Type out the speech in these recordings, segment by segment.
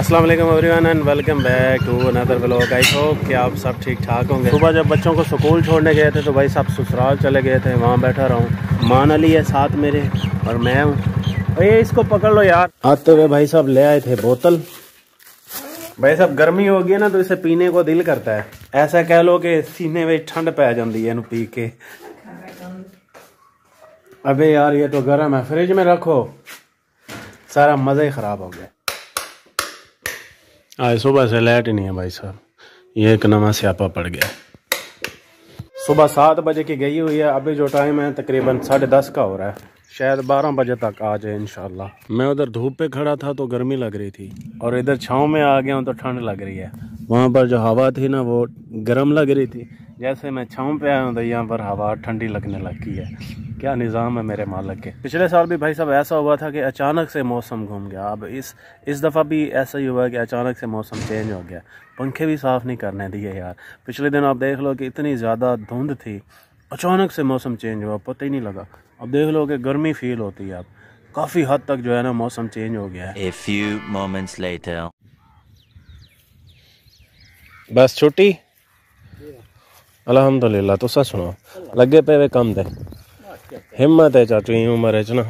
अस्सलाम वालेकुम everyone and welcome back to another vlog. I hope कि आप सब ठीक ठाक होंगे। सुबह जब बच्चों को स्कूल छोड़ने गए थे तो भाई सब ससुराल चले गए थे, वहाँ बैठा रहा हूँ। मान अली है साथ मेरे और मैं हूँ। भाई इसको पकड़ लो यार। आते हुए भाई साहब ले आए थे बोतल। भाई साहब गर्मी हो गई ना तो इसे पीने को दिल करता है। ऐसा कह लो कि सीने में ठंड पै जाती है पी के। अबे यार ये तो गर्म है, फ्रिज में रखो। सारा मज़ा ही ख़राब हो गया। आज सुबह से लाइट ही नहीं है भाई साहब, ये एक नवा स्यापा पड़ गया। सुबह 7 बजे की गई हुई है, अभी जो टाइम है तकरीबन 10:30 का हो रहा है। शायद 12 बजे तक आ जाए इंशाल्लाह। मैं उधर धूप पे खड़ा था तो गर्मी लग रही थी और इधर छाँव में आ गया हूँ तो ठंड लग रही है। वहाँ पर जो हवा थी ना वो गर्म लग रही थी, जैसे मैं छाँव पे आया हूँ तो यहाँ पर हवा ठंडी लगने लगी है। क्या निज़ाम है मेरे मालिक के। पिछले साल भी भाई साहब ऐसा हुआ था कि अचानक से मौसम घूम गया। अब इस दफ़ा भी ऐसा ही हुआ कि अचानक से मौसम चेंज हो गया। पंखे भी साफ़ नहीं करने दिए यार। पिछले दिन आप देख लो कि इतनी ज़्यादा धुंध थी, अचानक से मौसम चेंज हुआ, पता ही नहीं लगा। अब देख लो कि गर्मी फील होती है। अब काफ़ी हद तक जो है ना मौसम चेंज हो गया है। A few moments later. बस छुट्टी अल्हम्दुलिल्लाह। तुसा सुनो लगे पे वे कम दे हिम्मत है चाचू ही उम्र च ना।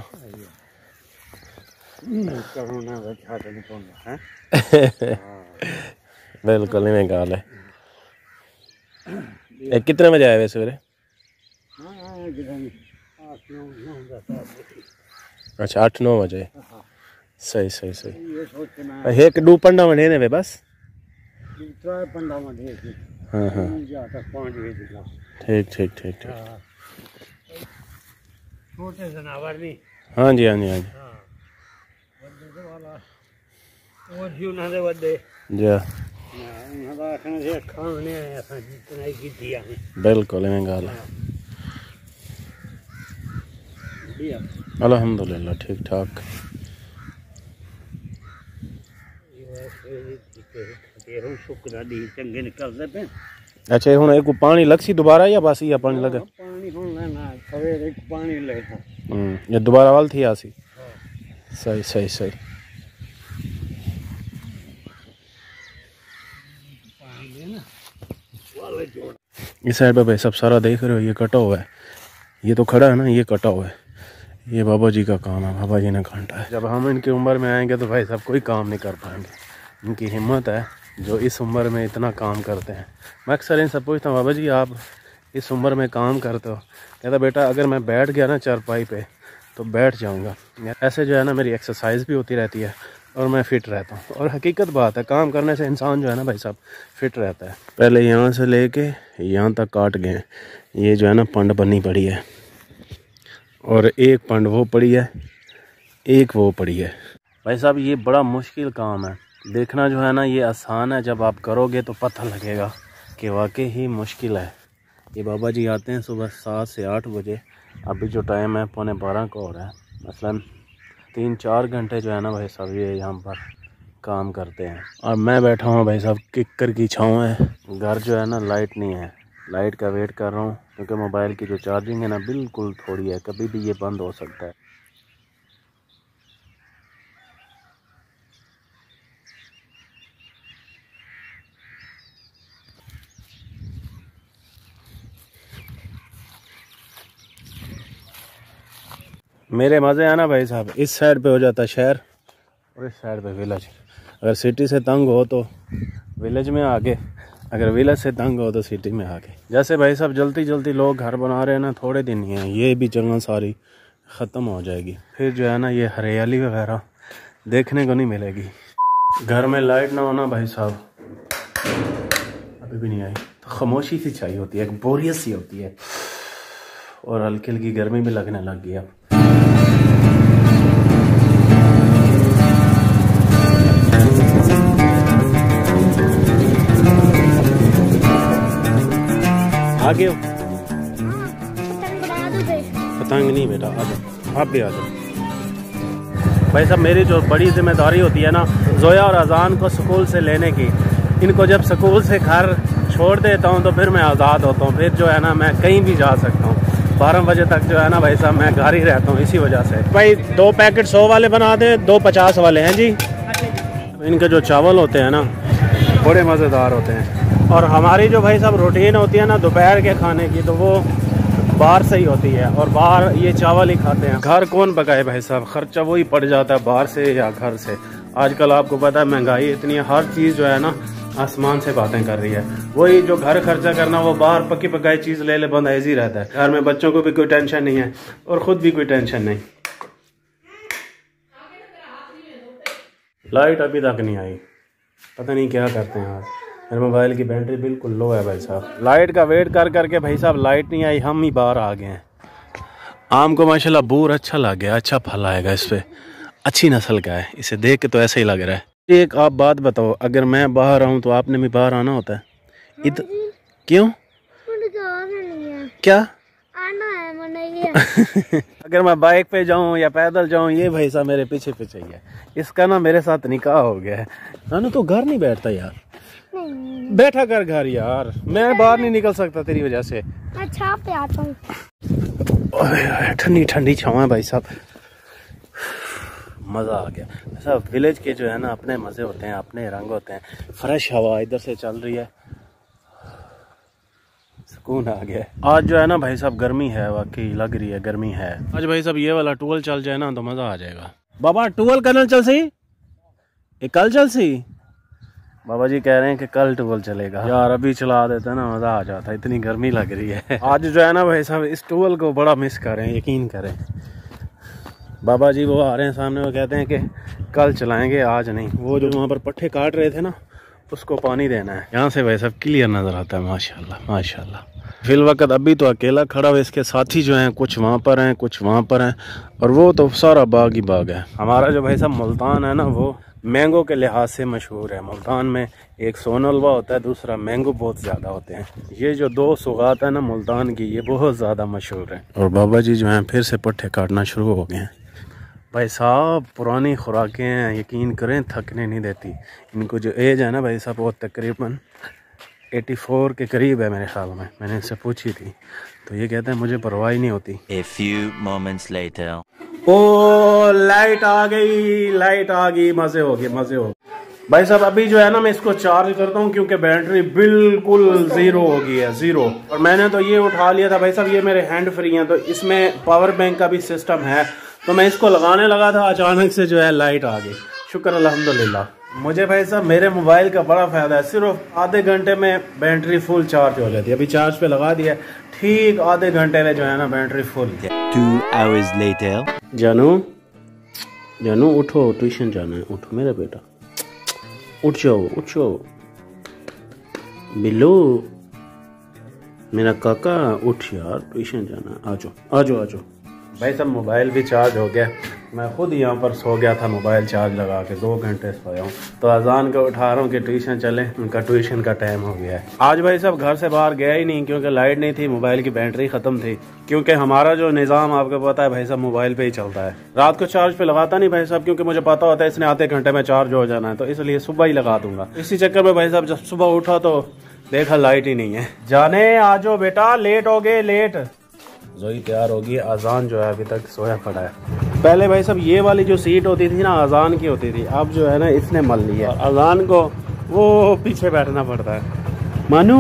बिल्कुल नहीं गल है। कितने बजे आए वे सवेरे? अच्छा 8-9 बजे। सही सही सही। एक डू पंडा वने ने वे बस। हाँ हाँ ठीक ठीक ठीक ठीक। छोटे जनावर नहीं। हाँ जी हाँ जी हाँ जी बिल्कुल गल है। अल्हम्दुलिल्लाह ठीक ठाक। अच्छा हुण एक पानी लगसी दोबारा या बस ये पानी लगे? ये दोबारा वाल थी आसी। सही सही सही। इस साइड पे भाई सब सारा देख रहे हो, ये कटा हुआ है। ये तो खड़ा है ना, ये कटा हुआ है। ये बाबा जी का काम है, बाबा जी ने काटा है। जब हम इनकी उम्र में आएंगे तो भाई साहब कोई काम नहीं कर पाएंगे। इनकी हिम्मत है जो इस उम्र में इतना काम करते हैं। मैं अक्सर इनसे पूछता हूँ बाबा जी आप इस उम्र में काम करते हो? कहता बेटा अगर मैं बैठ गया ना चारपाई पे तो बैठ जाऊँगा। ऐसे जो है ना मेरी एक्सरसाइज भी होती रहती है और मैं फ़िट रहता हूँ। और हकीकत बात है, काम करने से इंसान जो है ना भाई साहब फ़िट रहता है। पहले यहाँ से लेके यहाँ तक काट गए। ये जो है ना पंड बनी पड़ी है और एक पंड वो पड़ी है, एक वो पड़ी है। भाई साहब ये बड़ा मुश्किल काम है। देखना जो है ना ये आसान है, जब आप करोगे तो पता लगेगा कि वाकई ही मुश्किल है। ये बाबा जी आते हैं सुबह 7 से 8 बजे। अभी जो टाइम है 11:15 का हो रहा है। मसलन 3-4 घंटे जो है ना भाई साहब ये यहाँ पर काम करते हैं। और मैं बैठा हूँ भाई साहब, किक्कर की छाँव है। घर जो है ना लाइट नहीं है, लाइट का वेट कर रहा हूँ क्योंकि मोबाइल की जो चार्जिंग है ना बिल्कुल थोड़ी है, कभी भी ये बंद हो सकता है। मेरे मज़े है ना भाई साहब, इस साइड पे हो जाता है शहर और इस साइड पे विलेज। अगर सिटी से तंग हो तो विलेज में आके, अगर विलेज से तंग हो तो सिटी में आके। जैसे भाई साहब जल्दी जल्दी लोग घर बना रहे हैं ना, थोड़े दिन ही हैं, ये भी जगह सारी ख़त्म हो जाएगी। फिर जो है ना ये हरियाली वगैरह देखने को नहीं मिलेगी। घर में लाइट ना होना भाई साहब अभी भी नहीं आई तो खामोशी सी चाहिए होती है, एक बोरियत सी होती है और हल्की हल्की गर्मी भी लगने लग गई। अब आगे हो? पतंग नहीं बेटा, आ जाओ आप भी आ जाओ। भाई साहब मेरी जो बड़ी जिम्मेदारी होती है ना जोया और अजान को स्कूल से लेने की, इनको जब स्कूल से घर छोड़ देता हूँ तो फिर मैं आज़ाद होता हूँ। फिर जो है ना मैं कहीं भी जा सकता हूँ। 12 बजे तक जो है ना भाई साहब मैं घर ही रहता हूँ। इसी वजह से भाई 2 पैकेट 100 वाले बना दें, 2 50 वाले हैं जी। इनके जो चावल होते हैं ना बड़े मज़ेदार होते हैं। और हमारी जो भाई साहब रूटीन होती है ना दोपहर के खाने की, तो वो बाहर से ही होती है और बाहर ये चावल ही खाते हैं। घर कौन पकाए भाई साहब, खर्चा वही पड़ जाता है बाहर से या घर से। आजकल आपको पता है महंगाई इतनी है, हर चीज़ जो है ना आसमान से बातें कर रही है। वही जो घर खर्चा करना वो बाहर पकी पकाई चीज़ ले ले बंदा ऐसी रहता है। घर में बच्चों को भी कोई टेंशन नहीं है और ख़ुद भी कोई टेंशन नहीं। लाइट अभी तक नहीं आई, पता नहीं क्या करते हैं आज। मेरे मोबाइल की बैटरी बिल्कुल लो है भाई साहब। लाइट का वेट कर करके भाई साहब लाइट नहीं आई, हम ही बाहर आ गए हैं। आम को माशाल्लाह बूर अच्छा लग गया, अच्छा फल आएगा इस पे, अच्छी नस्ल का है। इसे देख के तो ऐसा ही लग रहा है। एक आप बात बताओ, अगर मैं बाहर आऊँ तो आपने भी बाहर आना होता है? क्यों? क्या आना है मनाइए। अगर मैं बाइक पे जाऊँ या पैदल जाऊँ, ये भाई साहब मेरे पीछे पीछे ही है। इसका ना मेरे साथ निकाह हो गया है। नानू तो घर नहीं बैठता यार, नहीं बैठा कर घर यार, मैं बाहर नहीं निकल सकता तेरी वजह से। अच्छा पे आता हूँ। ठंडी ठंडी छावा है भाई साहब, मज़ा आ गया। सब विलेज के जो है ना अपने मज़े होते हैं, अपने रंग होते हैं। फ्रेश हवा इधर से चल रही है, सुकून आ गया। आज जो है ना भाई साहब गर्मी है, वाकई लग रही है गर्मी है। आज भाई साहब ये वाला टूल चल जाए ना तो मज़ा आ जाएगा। बाबा टूल कल चल सी, ये कल चल सी। बाबा जी कह रहे हैं कि कल टूल चलेगा। यार अभी चला देता ना मज़ा आ जाता, इतनी गर्मी लग रही है। आज जो है ना भाई साहब इस टूल को बड़ा मिस कर रहे हैं, यकीन करें। बाबा जी वो आ रहे हैं सामने, वो कहते हैं कि कल चलाएंगे आज नहीं। वो जो वहाँ पर पट्टे काट रहे थे ना उसको पानी देना है। यहाँ से भाई साहब क्लियर नज़र आता है, माशाल्लाह माशाल्लाह। फिल वक्त अभी तो अकेला खड़ा हुआ, इसके साथी जो हैं कुछ वहाँ पर हैं कुछ वहाँ पर हैं, और वो तो सारा बाग ही बाग है। हमारा जो भाई साहब मुल्तान है ना वो मैंगो के लिहाज से मशहूर है। मुल्तान में एक सोनलवा होता है, दूसरा मैंगो बहुत ज़्यादा होते हैं। ये जो दो सुगात है ना मुल्तान की, ये बहुत ज़्यादा मशहूर है। और बाबा जी जो हैं फिर से पट्टे काटना शुरू हो गए हैं। भाई साहब पुरानी खुराकें हैं, यकीन करें थकने नहीं देती। इनको जो एज है ना भाई साहब वो तकरीबन 84 के करीब है मेरे ख्याल में। मैंने इनसे पूछी थी तो ये कहते हैं मुझे परवाह ही नहीं होती। A few moments later. ओ लाइट आ गई, लाइट आ गई, मजे हो गए मजे हो गए। भाई साहब अभी जो है ना मैं इसको चार्ज करता हूँ क्योंकि बैटरी बिल्कुल ज़ीरो हो गई है, ज़ीरो। और मैंने तो ये उठा लिया था भाई साहब, ये मेरे हैंड फ्री हैं तो इसमें पावर बैंक का भी सिस्टम है। तो मैं इसको लगाने लगा था, अचानक से जो है लाइट आ गई। शुक्र अल्हम्दुलिल्लाह। मुझे भाई साहब मेरे मोबाइल का बड़ा फ़ायदा है, सिर्फ आधे घंटे में बैटरी फुल चार्ज हो जाती है। अभी चार्ज पे लगा दिया, ठीक आधे घंटे में जो है ना बैटरी फुल। 2 hours later. जानू जानू उठो, ट्यूशन जाना है, उठो मेरा बेटा, उठ जाओ उठ जाओ। बिल्लू मेरा काका उठ यार, ट्यूशन जाना है, आ जाओ आ जाओ आ जाओ। भाई साहब मोबाइल भी चार्ज हो गया, मैं खुद यहाँ पर सो गया था मोबाइल चार्ज लगा के, 2 घंटे सोया हूँ। तो अजान को उठा रहा हूँ कि ट्यूशन चले, उनका ट्यूशन का टाइम हो गया है। आज भाई साहब घर से बाहर गया ही नहीं क्योंकि लाइट नहीं थी, मोबाइल की बैटरी ख़त्म थी। क्योंकि हमारा जो निज़ाम आपको पता है भाई साहब मोबाइल पे ही चलता है। रात को चार्ज पे लगाता नहीं भाई साहब, क्योंकि मुझे पता होता है इसने आधे घंटे में चार्ज हो जाना है, तो इसलिए सुबह ही लगा दूंगा। इसी चक्कर में भाई साहब जब सुबह उठा तो देखा लाइट ही नहीं है। जाने आ जाओ बेटा, लेट हो गए लेट। जोई तैयार होगी, अजान जो है अभी तक सोया पड़ा है। पहले भाई साहब ये वाली जो सीट होती थी ना अजान की होती थी, अब जो है ना इसने मल लिया, अजान को वो पीछे बैठना पड़ता है। मानू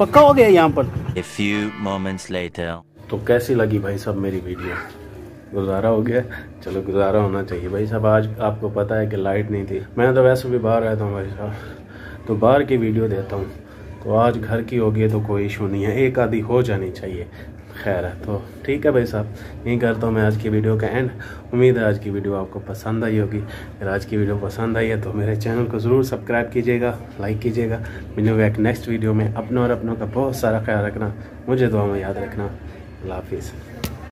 पक्का हो गया यहाँ पर। A few moments later. तो कैसी लगी भाई साहब मेरी वीडियो? गुजारा हो गया? चलो गुजारा होना चाहिए भाई साहब। आज आपको पता है कि लाइट नहीं थी, मैं तो वैसे भी बाहर रहता हूँ भाई साहब, तो बाहर की वीडियो देता हूँ। तो आज घर की होगी तो कोई इशू नहीं है, एक आधी हो जानी चाहिए। खैर है तो ठीक है भाई साहब, यही करता हूँ मैं आज की वीडियो का एंड। उम्मीद है आज की वीडियो आपको पसंद आई होगी। अगर आज की वीडियो पसंद आई है तो मेरे चैनल को ज़रूर सब्सक्राइब कीजिएगा, लाइक कीजिएगा। मिलूंगा एक नेक्स्ट वीडियो में। अपनों और अपनों का बहुत सारा ख्याल रखना, मुझे दुआ में याद रखना। अल्लाह हाफिज़।